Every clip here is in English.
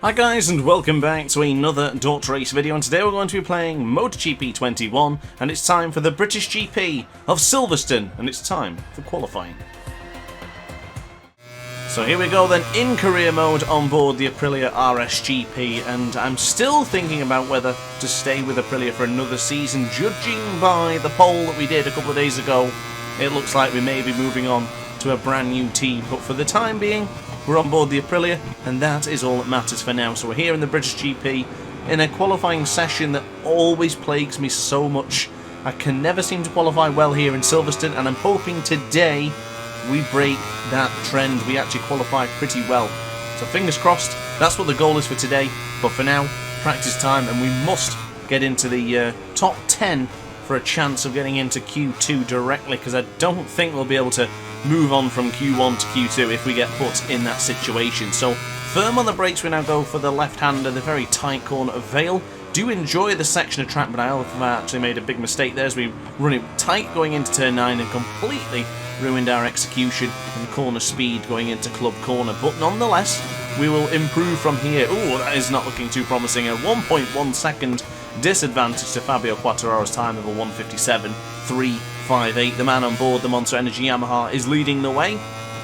Hi guys, and welcome back to another DrAce video, and today we're going to be playing MotoGP 21, and it's time for the British GP of Silverstone, and it's time for qualifying. So here we go then, in career mode on board the Aprilia RSGP, and I'm still thinking about whether to stay with Aprilia for another season. Judging by the poll that we did a couple of days ago, it looks like we may be moving on to a brand new team, but for the time being, we're on board the Aprilia, and that is all that matters for now. So we're here in the British GP in a qualifying session that always plagues me so much. I can never seem to qualify well here in Silverstone, and I'm hoping today we break that trend. We actually qualify pretty well. So fingers crossed, that's what the goal is for today. But for now, practice time, and we must get into the top 10 for a chance of getting into Q2 directly, because I don't think we'll be able to move on from Q1 to Q2 if we get put in that situation. So firm on the brakes, we now go for the left-hander, the very tight corner of Vale. Do enjoy the section of track, but I have actually made a big mistake there as we run it tight going into turn 9 and completely ruined our execution and corner speed going into club corner. But nonetheless, we will improve from here. Ooh, that is not looking too promising. A 1.1 second disadvantage to Fabio Quartararo's time of a 1:57.358. The man on board the Monster Energy Yamaha is leading the way.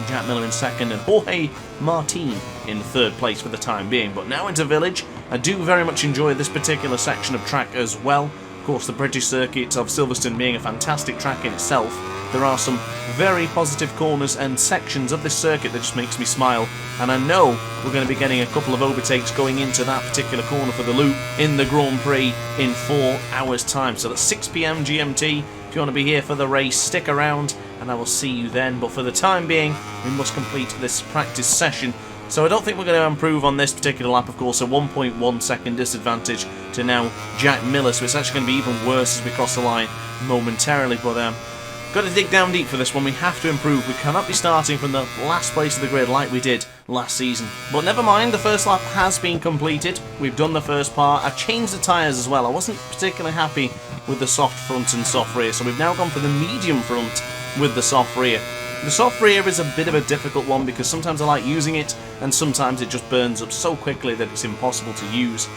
Jack Miller in second and Jorge Martin in third place for the time being. But now into Village. I do very much enjoy this particular section of track as well. Of course, the British circuit of Silverstone being a fantastic track in itself, there are some very positive corners and sections of this circuit that just makes me smile, and I know we're going to be getting a couple of overtakes going into that particular corner for the loop in the Grand Prix in 4 hours time. So that's 6 PM GMT. If you want to be here for the race, stick around and I will see you then. But for the time being, we must complete this practice session. So I don't think we're going to improve on this particular lap, of course. A 1.1 second disadvantage to now Jack Miller, so it's actually going to be even worse as we cross the line momentarily. But got to dig down deep for this one. We have to improve. We cannot be starting from the last place of the grid like we did last season. But never mind, the first lap has been completed. We've done the first part. I've changed the tyres as well. I wasn't particularly happy with the soft front and soft rear, so we've now gone for the medium front with the soft rear. The soft rear is a bit of a difficult one because sometimes I like using it and sometimes it just burns up so quickly that it's impossible to use.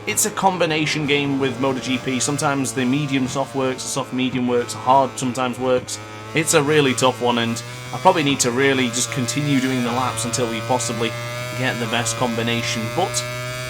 It's a combination game with MotoGP. Sometimes the medium soft works, the soft medium works, hard sometimes works. It's a really tough one, and I probably need to really just continue doing the laps until we possibly get the best combination. But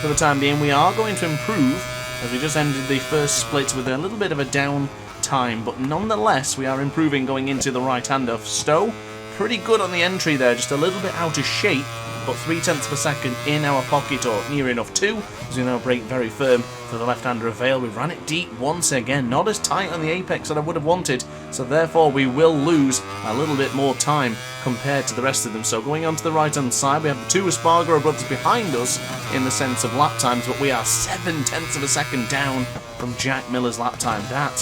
for the time being, we are going to improve as we just ended the first split with a little bit of a down time, but nonetheless we are improving going into the right hand of Stowe. Pretty good on the entry there, just a little bit out of shape, but 0.3 of a second in our pocket, or near enough to, as we now brake very firm for the left-hander of Vale. We ran it deep once again, not as tight on the apex that I would have wanted, so therefore we will lose a little bit more time compared to the rest of them. So going on to the right-hand side, we have the two Espargaro brothers behind us in the sense of lap times, but we are 0.7 of a second down from Jack Miller's lap time. That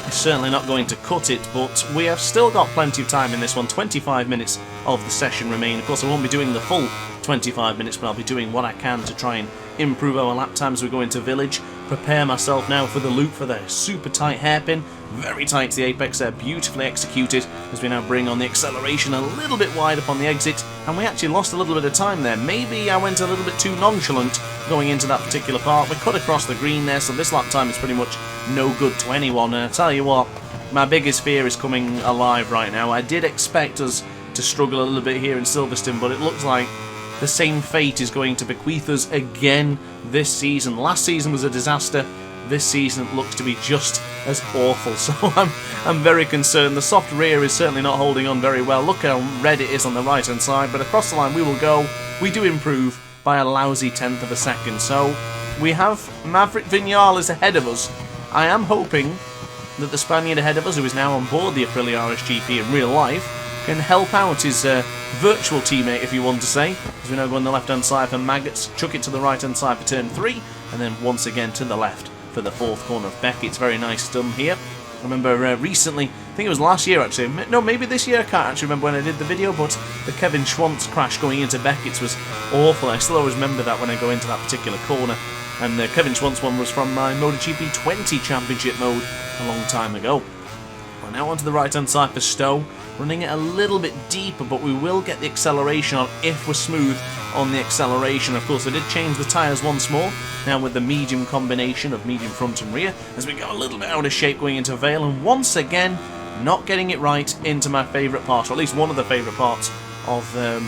is certainly not going to cut it, but we have still got plenty of time in this one. 25 minutes of the session remain. Of course, I won't be doing the full 25 minutes, but I'll be doing what I can to try and improve our lap times as we go into Village. Prepare myself now for the loop for the super tight hairpin. Very tight to the apex there, beautifully executed as we now bring on the acceleration a little bit wide upon the exit, and we actually lost a little bit of time there. Maybe I went a little bit too nonchalant going into that particular part. We cut across the green there, so this lap time is pretty much no good to anyone, and I tell you what, my biggest fear is coming alive right now. I did expect us to struggle a little bit here in Silverstone, but it looks like the same fate is going to bequeath us again this season. Last season was a disaster. This season looks to be just as awful. So I'm very concerned. The soft rear is certainly not holding on very well. Look how red it is on the right hand side. But across the line we will go. We do improve by a lousy 0.1 of a second. So we have Maverick Vinales ahead of us. I am hoping that the Spaniard ahead of us, who is now on board the Aprilia RSGP in real life, can help out his virtual teammate, if you want to say, as we now go on the left-hand side for Maggots, chuck it to the right-hand side for turn 3, and then once again to the left for the fourth corner of Beckett's. Very nice done here. I remember recently, I think it was last year actually, no, maybe this year, I can't actually remember when I did the video, but the Kevin Schwantz crash going into Beckett's was awful. I still always remember that when I go into that particular corner, and the Kevin Schwantz one was from my MotoGP 20 championship mode a long time ago. We're now onto the right-hand side for Stowe. running it a little bit deeper, but we will get the acceleration on if we're smooth on the acceleration. Of course, I did change the tyres once more, now with the medium combination of medium front and rear, as we go a little bit out of shape going into Vale, and once again, not getting it right into my favourite part, or at least one of the favourite parts of the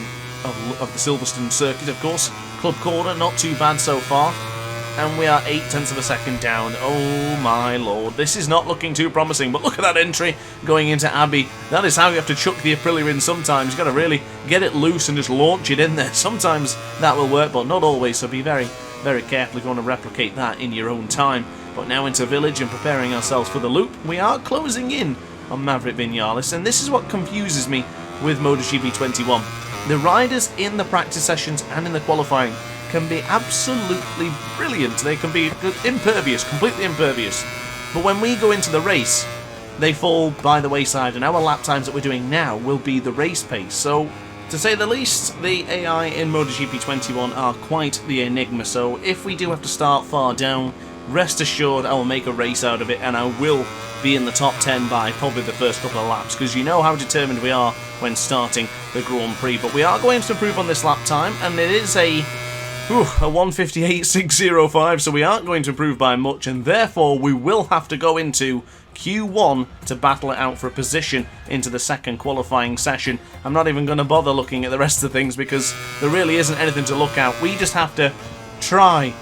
Silverstone circuit, of course. Club corner, not too bad so far. And we are 0.8 of a second down. Oh my lord, this is not looking too promising. But look at that entry going into Abbey. That is how you have to chuck the Aprilia in sometimes. You've got to really get it loose and just launch it in there. Sometimes that will work, but not always. So be very, very careful if you want to replicate that in your own time. But now into Village and preparing ourselves for the loop. We are closing in on Maverick Vinales. And this is what confuses me with MotoGP 21. The riders in the practice sessions and in the qualifying can be absolutely brilliant. They can be impervious, completely impervious. But when we go into the race, they fall by the wayside, and our lap times that we're doing now will be the race pace. So, to say the least, the AI in MotoGP 21 are quite the enigma. So if we do have to start far down, rest assured I will make a race out of it, and I will be in the top 10 by probably the first couple of laps, because you know how determined we are when starting the Grand Prix. But we are going to improve on this lap time, and it is a 1:58.605, so we aren't going to improve by much, and therefore we will have to go into Q1 to battle it out for a position into the second qualifying session. I'm not even going to bother looking at the rest of the things because there really isn't anything to look at. We just have to try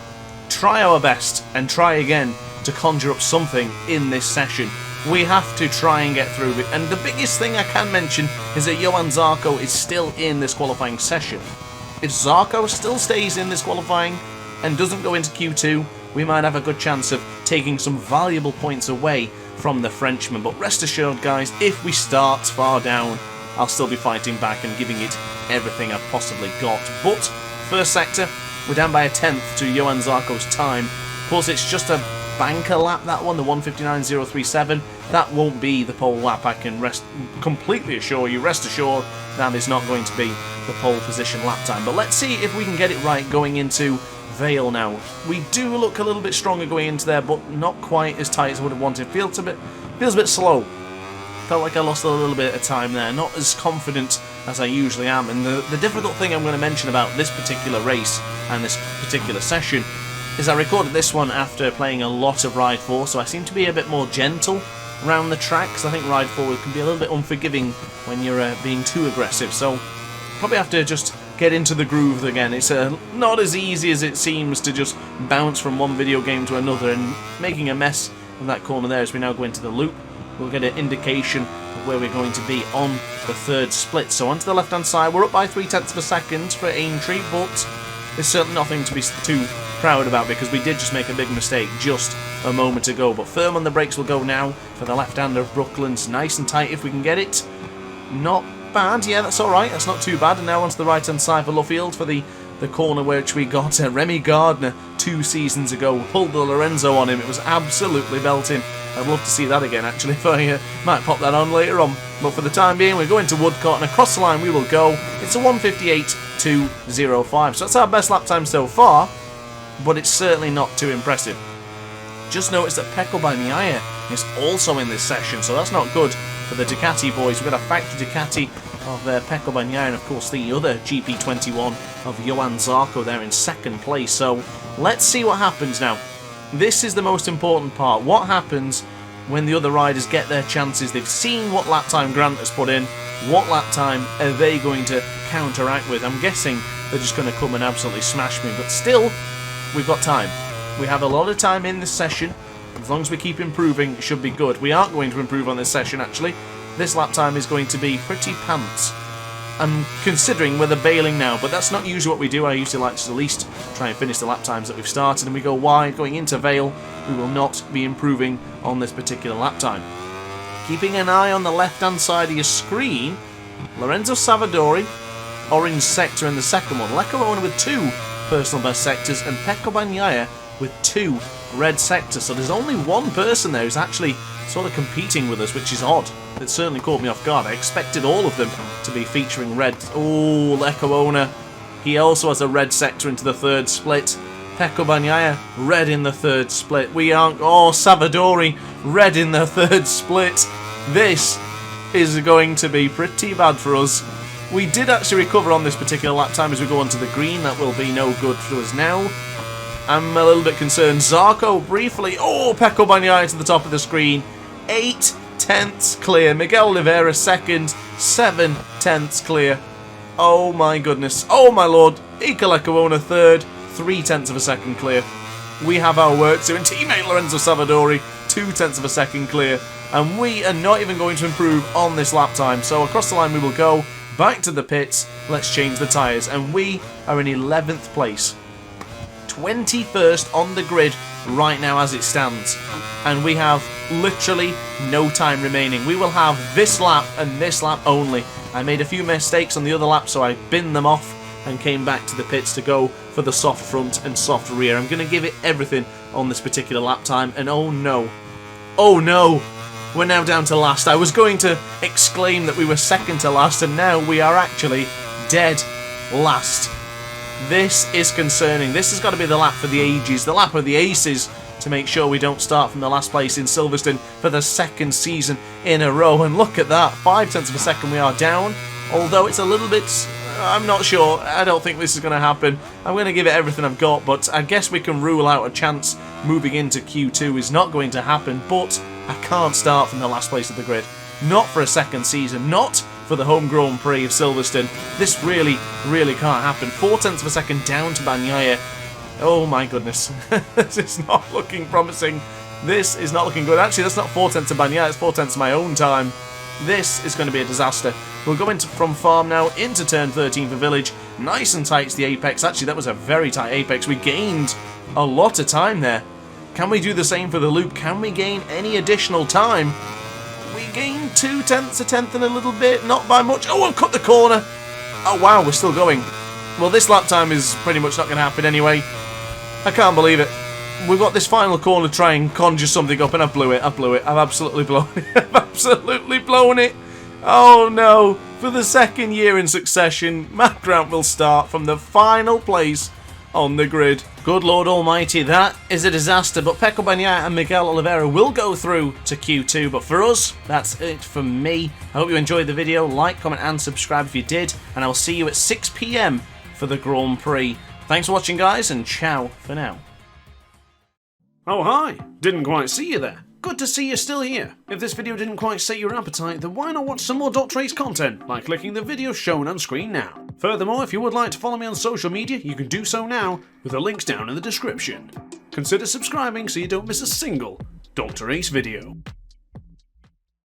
our best and try again to conjure up something in this session. We have to try and get through it, and the biggest thing I can mention is that Johann Zarco is still in this qualifying session. If Zarco still stays in this qualifying and doesn't go into Q2, we might have a good chance of taking some valuable points away from the Frenchman. But rest assured, guys, if we start far down, I'll still be fighting back and giving it everything I've possibly got. But first sector, we're down by 1/10 to Johann Zarco's time. Of course, it's just a banker lap, that one, the 1:59.037. That won't be the pole lap, I can completely assure you. Rest assured, that is not going to be the pole position lap time. But let's see if we can get it right going into Vale now. We do look a little bit stronger going into there, but not quite as tight as I would have wanted. Feels a bit slow. Felt like I lost a little bit of time there. Not as confident as I usually am. And the difficult thing I'm going to mention about this particular race and this particular session is I recorded this one after playing a lot of Ride 4, so I seem to be a bit more gentle around the track, because I think Ride 4 can be a little bit unforgiving when you're being too aggressive. So probably have to just get into the groove again. It's not as easy as it seems to just bounce from one video game to another, and making a mess of that corner there as we now go into the loop. We'll get an indication of where we're going to be on the third split. So onto the left hand side, we're up by 0.3 of a second for Aintree, but there's certainly nothing to be too proud about because we did just make a big mistake just a moment ago. But firm on the brakes will go now for the left hander of Brooklands. Nice and tight if we can get it. Not bad, yeah, that's alright, that's not too bad. And now onto the right hand side for Luffield for the corner which we got Remy Gardner 2 seasons ago. Pulled the Lorenzo on him, it was absolutely belting. I'd love to see that again actually, if I might pop that on later on. But for the time being, we're going to Woodcourt, and across the line we will go. It's a 1:58.205, so that's our best lap time so far, but it's certainly not too impressive. Just noticed that Pecco Bagnaia is also in this session, so that's not good for the Ducati boys. We've got a factory Ducati of Pecco Bagnaia, and of course the other GP21 of Johann Zarco there in second place. So let's see what happens now. This is the most important part. What happens when the other riders get their chances? They've seen what lap time Grant has put in. What lap time are they going to counteract with? I'm guessing they're just going to come and absolutely smash me, but still, we've got time. We have a lot of time in this session. As long as we keep improving, it should be good. We aren't going to improve on this session, actually. This lap time is going to be pretty pants. I'm considering whether bailing now, but that's not usually what we do. I usually like to at least try and finish the lap times that we've started, and we go wide going into Vale. We will not be improving on this particular lap time. Keeping an eye on the left-hand side of your screen, Lorenzo Savadori, orange sector in the second one. Leccarona with 2 personal best sectors, and Pecco Bagnaia with 2 red sectors. So there's only one person there who's actually sort of competing with us, which is odd. It certainly caught me off guard. I expected all of them to be featuring red. Oh, Leccarona. He also has a red sector into the third split. Pecco Bagnaia, red in the third split. We aren't... Oh, Savadori, red in the third split. This is going to be pretty bad for us. We did actually recover on this particular lap time as we go onto the green. That will be no good for us now. I'm a little bit concerned. Zarco briefly. Oh, Pecco Bagnaia to the top of the screen. 8 tenths clear. Miguel Oliveira second. 7 tenths clear. Oh my goodness. Oh my lord. Iker Lecuona third. 3 tenths of a second clear. We have our work to do. And teammate Lorenzo Savadori 2 tenths of a second clear. And we are not even going to improve on this lap time. So across the line we will go. Back to the pits. Let's change the tyres. And we are in 11th place. 21st on the grid right now as it stands. And we have literally no time remaining. We will have this lap and this lap only. I made a few mistakes on the other lap, so I binned them off and came back to the pits to go for the soft front and soft rear. I'm going to give it everything on this particular lap time. And oh no. Oh no. We're now down to last. I was going to exclaim that we were second to last, and now we are actually dead last. This is concerning. This has got to be the lap for the ages, the lap of the aces, to make sure we don't start from the last place in Silverstone for the second season in a row. And look at that, 5 tenths of a second we are down, although it's a little bit... I'm not sure. I don't think this is going to happen. I'm going to give it everything I've got, but I guess we can rule out a chance moving into Q2 is not going to happen, but I can't start from the last place of the grid. Not for a second season, not for the home Grand Prix of Silverstone. This really, really can't happen. 4 tenths of a second down to Bagnaia. Oh my goodness. This is not looking promising. This is not looking good. Actually, that's not 4 tenths of Bagnaia, it's 4 tenths of my own time. This is going to be a disaster. We'll go into from farm now, into turn 13 for Village. Nice and tight to the apex. Actually, that was a very tight apex. We gained a lot of time there. Can we do the same for the loop? Can we gain any additional time? We gained 2 tenths, a tenth and a little bit. Not by much. Oh, I've cut the corner. Oh, wow, we're still going. Well, this lap time is pretty much not going to happen anyway. I can't believe it. We've got this final corner to try and conjure something up, and I blew it. I blew it. I've absolutely blown it. I've absolutely blown it. Oh no. For the second year in succession, Matt Grant will start from the final place on the grid. Good Lord Almighty, that is a disaster. But Pecco Bagnaia and Miguel Oliveira will go through to Q2. But for us, that's it for me. I hope you enjoyed the video. Like, comment and subscribe if you did. And I will see you at 6 PM for the Grand Prix. Thanks for watching, guys, and ciao for now. Oh hi, didn't quite see you there. Good to see you're still here. If this video didn't quite sate your appetite, then why not watch some more DrAce content by clicking the video shown on screen now. Furthermore, if you would like to follow me on social media, you can do so now with the links down in the description. Consider subscribing so you don't miss a single DrAce video.